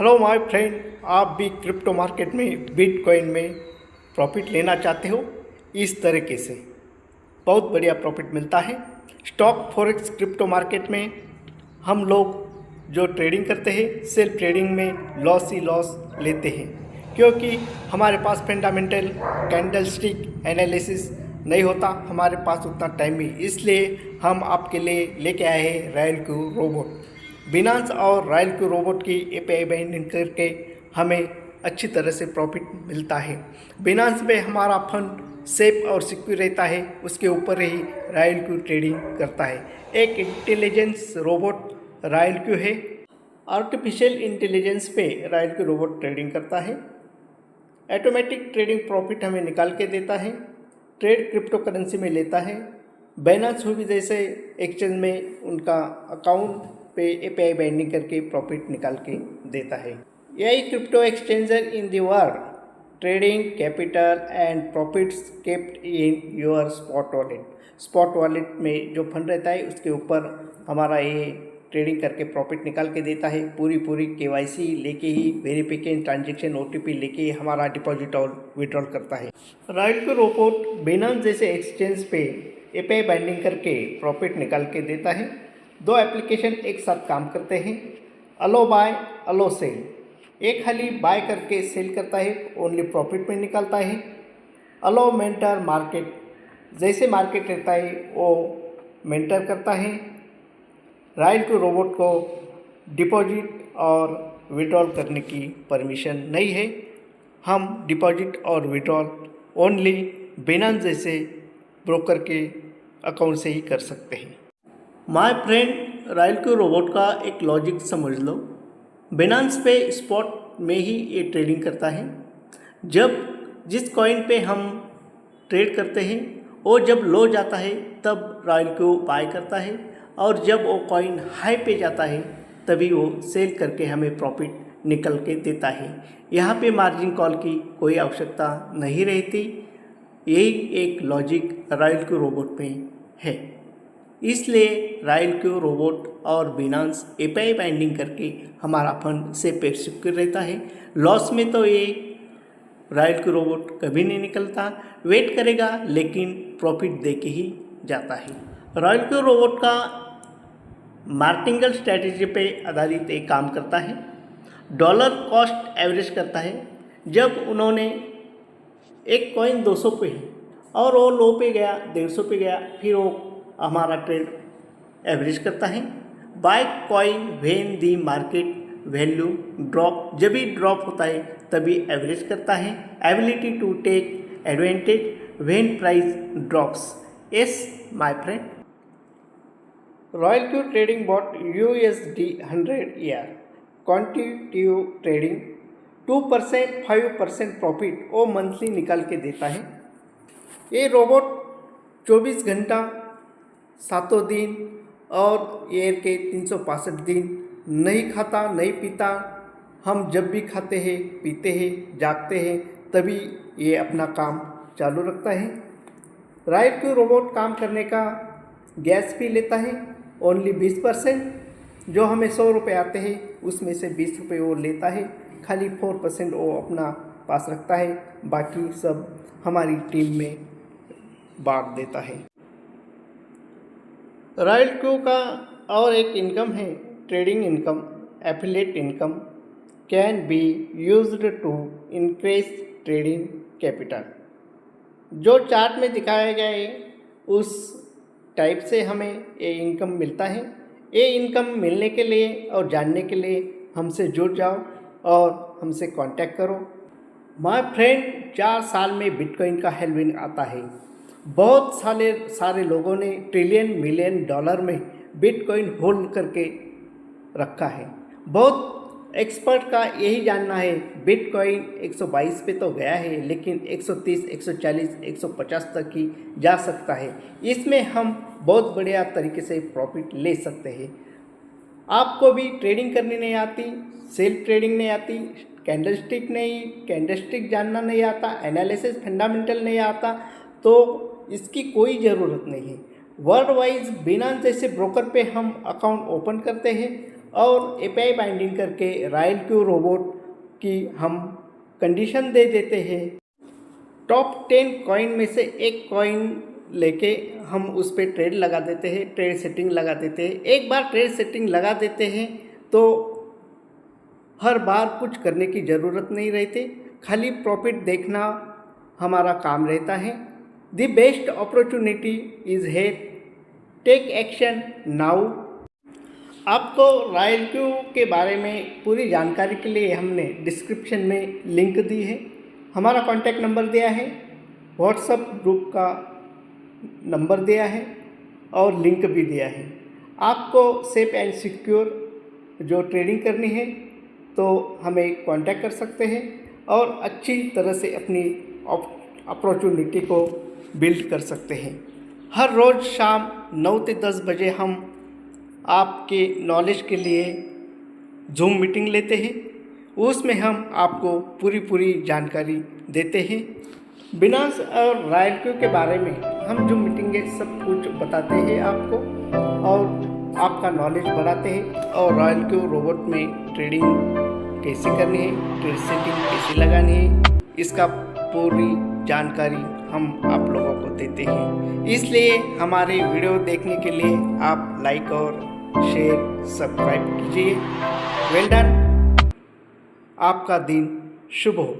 Hello my friend, आप भी crypto market में बिटकॉइन में प्रॉफिट लेना चाहते हो? इस तरीके से बहुत बढ़िया प्रॉफिट मिलता है। स्टॉक फॉरेक्स क्रिप्टो मार्केट में हम लोग जो ट्रेडिंग करते हैं, सेल्फ ट्रेडिंग में लॉस ही लॉस लेते हैं, क्योंकि हमारे पास फंडामेंटल कैंडलस्टिक एनालिसिस नहीं होता, हमारे पास उतना टाइम भी। इसलिए हम आपके लिए लेके आए हैं राइलक्यू रोबोट। बिनांस और राइलक्यू रोबोट की एपीआई बाइंडिंग करके हमें अच्छी तरह से प्रॉफिट मिलता है। बिनांस में हमारा फंड सेफ और सिक्योर रहता है, उसके ऊपर ही राइलक्यू ट्रेडिंग करता है। एक इंटेलिजेंस रोबोट राइलक्यू है। आर्टिफिशियल इंटेलिजेंस पे राइलक्यू रोबोट ट्रेडिंग करता है। ऑटोमेटिक ट्रेडिंग प्रॉफिट हमें निकाल के देता है। ट्रेड क्रिप्टो करेंसी में लेता है। बाइनेंस हुई जैसे एक्सचेंज में उनका अकाउंट पे एपीआई बाइंडिंग करके प्रॉफिट निकाल के देता है। यही crypto exchanger in the world trading capital and profits kept in your spot wallet. Spot wallet में जो फंड रहता है उसके ऊपर हमारा ये ट्रेडिंग करके प्रॉफिट निकाल के देता है। पूरी केवाईसी लेके ही, वेरिफिकेशन, ट्रांजेक्शन, ओटीपी लेके ही हमारा डिपॉजिट और विड्रॉल करता है। राइलक्यू रोबोट बिनांस जैसे एक्सचेंज पे एपीआई बाइंडिंग करके प्रॉफिट निकाल के देता है। दो एप्लीकेशन एक साथ काम करते हैं, अलो बाय अलो सेल। एक खाली बाय करके सेल करता है, ओनली प्रॉफिट में निकलता है। अलो मेंटर मार्केट, जैसे मार्केट रहता है वो मेंटर करता है। राइलक्यू रोबोट को डिपॉजिट और विड्रॉल करने की परमिशन नहीं है। हम डिपॉजिट और विड्रॉल ओनली बिनांस जैसे ब्रोकर के अकाउंट से ही कर सकते हैं। माय फ्रेंड, राइलक्यू रोबोट का एक लॉजिक समझ लो। बिनांस पे स्पॉट में ही ये ट्रेडिंग करता है। जब जिस कॉइन पे हम ट्रेड करते हैं वो जब लो जाता है तब राइलक्यू बाय करता है, और जब वो कॉइन हाई पे जाता है तभी वो सेल करके हमें प्रॉफिट निकल के देता है। यहाँ पे मार्जिन कॉल की कोई आवश्यकता नहीं रहती। यही एक लॉजिक राइलक्यू रोबोट में है। इसलिए राइलक्यू रोबोट और बिनांस एपीआई बाइंडिंग करके हमारा फंड सेफ और सिक्योर रहता है। लॉस में तो ये राइलक्यू रोबोट कभी नहीं निकलता, वेट करेगा लेकिन प्रॉफिट दे के ही जाता है। राइलक्यू रोबोट का मार्टिंगल स्ट्रैटेजी पे आधारित एक काम करता है। डॉलर कॉस्ट एवरेज करता है। जब उन्होंने एक कॉइन 200 पे है और वो लो पे गया, 150 पे गया, फिर वो हमारा ट्रेड एवरेज करता है। Buy coin when the market value drop, जब भी ड्रॉप होता है तभी एवरेज करता है। Ability to take advantage when price drops. Yes my friend, राइलक्यू trading bot USD 100 year quantitative trading 2% 5% profit वो मंथली निकाल के देता है। ये रोबोट 24 घंटा 7 दिन और ईयर के 365 दिन नहीं खाता नहीं पीता। हम जब भी खाते हैं, पीते हैं, जागते हैं तभी ये अपना काम चालू रखता है। राइलक्यू रोबोट काम करने का गैस भी लेता है ओनली 20%। जो हमें 100 रुपये आते हैं उसमें से 20 रुपये वो लेता है। खाली 4% वो अपना पास रखता है, बाकी सब हमारी टीम में बांट देता है। राइलक्यू का और एक इनकम है trading income, affiliate income can be used to increase trading capital. जो चार्ट में दिखाया गया है उस टाइप से हमें ये इनकम मिलता है। ये इनकम मिलने के लिए और जानने के लिए हमसे जुड़ जाओ और हमसे कांटेक्ट करो। माय फ्रेंड, 4 साल में बिटकॉइन का हेल्विन आता है। बहुत सारे लोगों ने ट्रिलियन मिलियन डॉलर में बिटकॉइन होल्ड करके रखा है। बहुत एक्सपर्ट का यही जानना है बिटकॉइन 122 पे तो गया है लेकिन 130, 140, 150 तक ही जा सकता है। इसमें हम बहुत बढ़िया तरीके से प्रॉफिट ले सकते हैं। आपको भी ट्रेडिंग करनी नहीं आती, सेल्फ ट्रेडिंग नहीं आती, कैंडलस्टिक जानना नहीं आता, एनालिसिस फंडामेंटल नहीं आता, तो इसकी कोई ज़रूरत नहीं है। वर्ल्ड वाइज बिनांस जैसे ब्रोकर पे हम अकाउंट ओपन करते हैं और एपीआई बाइंडिंग करके रॉयल क्यू रोबोट की हम कंडीशन दे देते हैं। टॉप 10 कॉइन में से एक कॉइन लेके हम उस पर ट्रेड लगा देते हैं, ट्रेड सेटिंग लगा देते हैं। एक बार ट्रेड सेटिंग लगा देते हैं तो हर बार कुछ करने की ज़रूरत नहीं रहती, खाली प्रॉफिट देखना हमारा काम रहता है। The best opportunity is here, take action now. आपको रॉयल क्यू के बारे में पूरी जानकारी के लिए हमने डिस्क्रिप्शन में लिंक दी है, हमारा कॉन्टैक्ट नंबर दिया है, व्हाट्सएप ग्रुप का नंबर दिया है और लिंक भी दिया है। आपको सेफ एंड सिक्योर जो ट्रेडिंग करनी है तो हमें कांटेक्ट कर सकते हैं और अच्छी तरह से अपनी अपॉर्चुनिटी को बिल्ड कर सकते हैं। हर रोज़ शाम 9 से 10 बजे हम आपके नॉलेज के लिए जूम मीटिंग लेते हैं, उसमें हम आपको पूरी जानकारी देते हैं। बिनांस और रॉयल क्यू के बारे में हम जूम मीटिंग में सब कुछ बताते हैं आपको और आपका नॉलेज बढ़ाते हैं और रॉयल क्यू रोबोट में ट्रेडिंग कैसे करनी है, ट्रेड सेटिंग कैसे लगानी है, इसका पूरी जानकारी हम आप लोगों को देते हैं। इसलिए हमारे वीडियो देखने के लिए आप लाइक और शेयर सब्सक्राइब कीजिए। वेल डन, आपका दिन शुभ हो।